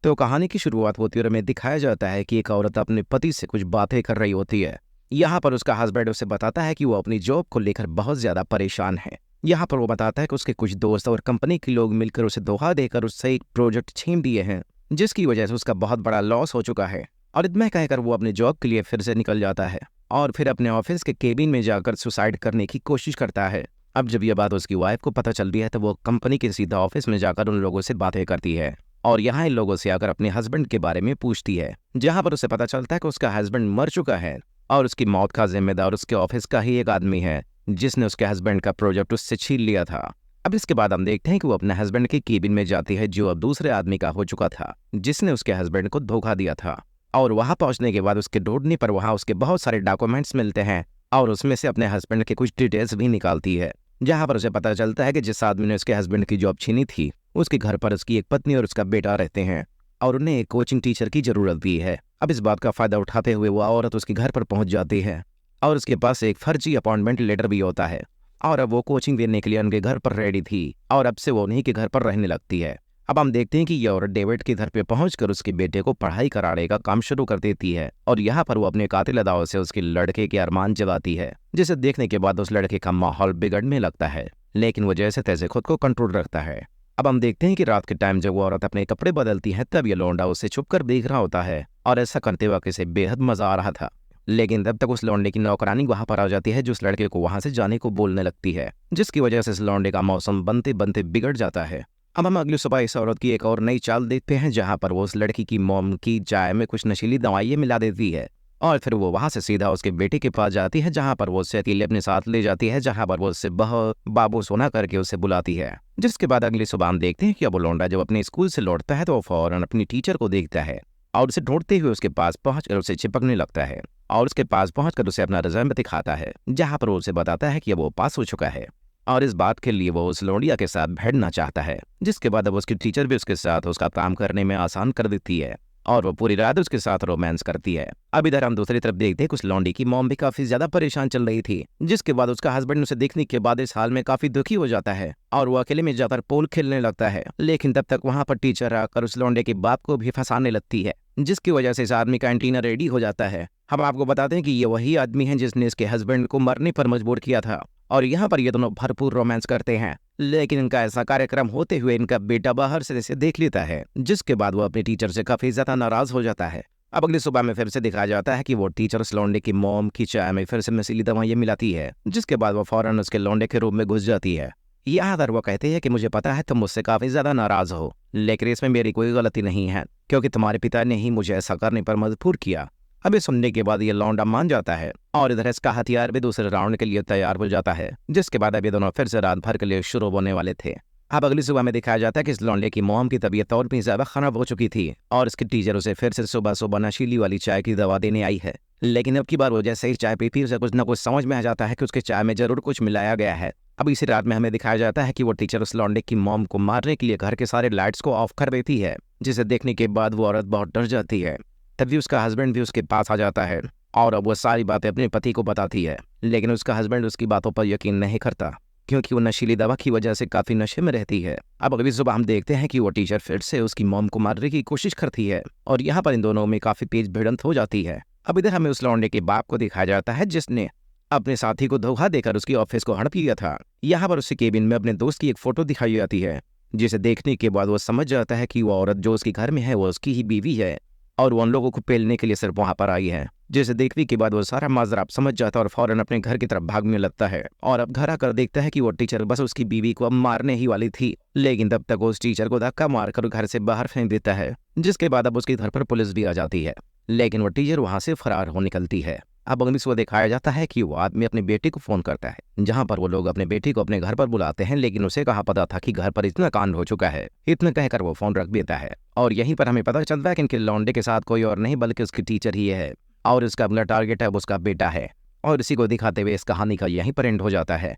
तो कहानी की शुरुआत होती है और हमें दिखाया जाता है कि एक औरत अपने पति से कुछ बातें कर रही होती है। यहाँ पर उसका हस्बैंड उसे बताता है कि वो अपनी जॉब को लेकर बहुत ज्यादा परेशान है। यहाँ पर वो बताता है कि उसके कुछ दोस्त और कंपनी के लोग मिलकर उसे धोखा देकर उससे एक प्रोजेक्ट छीन दिए हैं, जिसकी वजह से उसका बहुत बड़ा लॉस हो चुका है। और इतना कहकर वो अपने जॉब के लिए फिर से निकल जाता है और फिर अपने ऑफिस के केबिन में जाकर सुसाइड करने की कोशिश करता है। अब जब यह बात उसकी वाइफ को पता चलती है तो वो कंपनी के सीधा ऑफिस में जाकर उन लोगों से बातें करती है और यहाँ इन लोगों से आकर अपने हस्बैंड के बारे में पूछती है, जहां पर उसे पता चलता है कि उसका हस्बैंड मर चुका है और उसकी मौत का जिम्मेदार उसके ऑफिस का ही एक आदमी है, जिसने उसके हस्बैंड का प्रोजेक्ट उससे छीन लिया था। अब इसके बाद हम देखते हैं कि वो अपने हस्बैंड के केबिन में जाती है, जो अब दूसरे आदमी का हो चुका था, जिसने उसके हस्बैंड को धोखा दिया था। और वहां पहुंचने के बाद उसके ढूंढने पर वहां उसके बहुत सारे डॉक्यूमेंट्स मिलते हैं और उसमें से अपने हस्बैंड के कुछ डिटेल्स भी निकालती है, जहां पर उसे पता चलता है कि जिस आदमी ने उसके हस्बैंड की जॉब छीनी थी, उसके घर पर उसकी एक पत्नी और उसका बेटा रहते हैं और उन्हें एक कोचिंग टीचर की जरूरत भी है। अब इस बात का फायदा उठाते हुए वो औरत उसके घर पर पहुंच जाती है और उसके पास एक फर्जी अपॉइंटमेंट लेटर भी होता है और अब वो कोचिंग देने के लिए उनके घर पर रेडी थी और अब से वो उन्हीं के घर पर रहने लगती है। अब हम देखते हैं कि ये औरत डेविड के घर पे पहुंचकर उसके बेटे को पढ़ाई कराने का काम शुरू कर देती है और यहाँ पर वो अपने कातिल अदाओं से उसके लड़के के अरमान जगाती है, जिसे देखने के बाद उस लड़के का माहौल बिगड़ने लगता है, लेकिन वो जैसे तैसे खुद को कंट्रोल रखता है। अब हम देखते हैं कि रात के टाइम जब वो औरत अपने कपड़े बदलती है तब ये लौंडा उसे छुपकर देख रहा होता है और ऐसा करते वक्त इसे बेहद मजा आ रहा था। लेकिन तब तक उस लौंडे की नौकरानी वहां पर आ जाती है, जो उस लड़के को वहां से जाने को बोलने लगती है, जिसकी वजह से इस लौंडे का मौसम बनते बनते बिगड़ जाता है। अब हम अगली सुबह इस औरत की एक और नई चाल देखते हैं, जहां पर वो उस लड़की की मॉम की चाय में कुछ नशीली दवाइयां मिला देती है और फिर वो वहां से सीधा उसके बेटे के पास जाती है, जहां पर वो उससे अकेले अपने साथ ले जाती है, जहां पर वो उससे बह बाबू सोना करके उसे बुलाती है। जिसके बाद अगली सुबह हम देखते हैं कि अब वो लौंडा जब अपने स्कूल से लौटता है तो वो फौरन अपनी टीचर को देखता है और उसे ढूंढते हुए उसके पास पहुंचकर उसे चिपकने लगता है और उसके पास पहुंचकर उसे अपना रिज्यूमे दिखाता है, जहां पर वो उसे बताता है कि अब वो पास हो चुका है और इस बात के लिए वो उस लौंडिया के साथ भिड़ना चाहता है। जिसके बाद अब उसकी टीचर भी उसके साथ उसका काम करने में आसान कर देती है और वो पूरी रात उसके साथ रोमांस करती है। अब इधर हम दूसरी तरफ देखते हैं कि उस लौंडी की मॉम भी काफी ज्यादा परेशान चल रही थी, जिसके बाद उसका हस्बैंड उसे देखने के बाद इस हाल में काफी दुखी हो जाता है और वो अकेले में जाकर पोल खेलने लगता है। लेकिन तब तक वहां पर टीचर आकर उस लौंडे के बाप को भी फंसाने लगती है, जिसकी वजह से इस आदमी का एंटीना रेडी हो जाता है। हम आपको बताते हैं कि ये वही आदमी है जिसने इसके हस्बैंड को मरने पर मजबूर किया था और यहाँ पर ये दोनों भरपूर रोमांस करते हैं। लेकिन इनका ऐसा कार्यक्रम होते हुए इनका बेटा बाहर से इसे देख लेता है, जिसके बाद वो अपने टीचर से काफी ज्यादा नाराज हो जाता है। अब अगली सुबह में फिर से दिखाया जाता है कि वो टीचर उस लौंडे की मॉम की चाय में फिर से नशीली दवाइयां मिलाती है, जिसके बाद वो फौरन उसके लौंडे के रूम में घुस जाती है। यहाँ पर वो कहते हैं कि मुझे पता है तुम मुझसे काफी ज्यादा नाराज हो, लेकिन इसमें मेरी कोई गलती नहीं है, क्योंकि तुम्हारे पिता ने ही मुझे ऐसा करने पर मजबूर किया। अभी सुनने के बाद ये लौंडा मान जाता है और इधर इसका हथियार भी दूसरे राउंड के लिए तैयार हो जाता है, जिसके बाद अभी दोनों फिर से रात भर के लिए शुरू होने वाले थे। अब अगली सुबह में दिखाया जाता है कि इस लौंडे की मॉम की तबीयत और भी ज्यादा खराब हो चुकी थी और इसकी टीचर उसे फिर से सुबह सुबह नशीली वाली चाय की दवा देने आई है। लेकिन अब की बार वो जैसे ही चाय पीती उसे कुछ न कुछ समझ में आ जाता है कि उसके चाय में जरूर कुछ मिलाया गया है। अब इसी रात में हमें दिखाया जाता है कि वो टीचर उस लौंडे की मॉम को मारने के लिए घर के सारे लाइट्स को ऑफ कर देती है, जिसे देखने के बाद वो औरत बहुत डर जाती है। तभी उसका हस्बैंड भी उसके पास आ जाता है और अब वो सारी बातें अपने पति को बताती है, लेकिन उसका हस्बैंड उसकी बातों पर यकीन नहीं करता, क्योंकि वो नशीली दवा की वजह से काफी नशे में रहती है। अब अगली सुबह हम देखते हैं कि वो टीचर फिर से उसकी मॉम को मारने की कोशिश करती है और यहाँ पर इन दोनों में काफी तेज भिड़ंत हो जाती है। अब इधर हमें उस लौंडे के बाप को दिखाया जाता है, जिसने अपने साथी को धोखा देकर उसकी ऑफिस को हड़प लिया था। यहाँ पर उसके केबिन में अपने दोस्त की एक फोटो दिखाई जाती है, जिसे देखने के बाद वो समझ जाता है कि वो औरत जो उसके घर में है वो उसकी ही बीवी है और वो उन लोगों को पेलने के लिए सिर्फ वहां पर आई है। जिसे देखने के बाद वो सारा माजरा समझ जाता है और फौरन अपने घर की तरफ भागने लगता है और अब घर आकर देखता है कि वो टीचर बस उसकी बीवी को अब मारने ही वाली थी, लेकिन तब तक वो उस टीचर को धक्का मारकर घर से बाहर फेंक देता है। जिसके बाद अब उसके घर पर पुलिस भी आ जाती है, लेकिन वो टीचर वहां से फरार हो निकलती है। अब अगली सुबह दिखाया जाता है कि वो आदमी अपने बेटे को फोन करता है, जहां पर वो लोग अपने बेटे को अपने घर पर बुलाते हैं, लेकिन उसे कहाँ पता था कि घर पर इतना कांड हो चुका है। इतना कहकर वो फोन रख देता है और यहीं पर हमें पता चलता है कि इनके लौंडे के साथ कोई और नहीं बल्कि उसकी टीचर ही है और इसका अगला टारगेट है वो उसका बेटा है। और इसी को दिखाते हुए इस कहानी का यहीं पर एंड हो जाता है।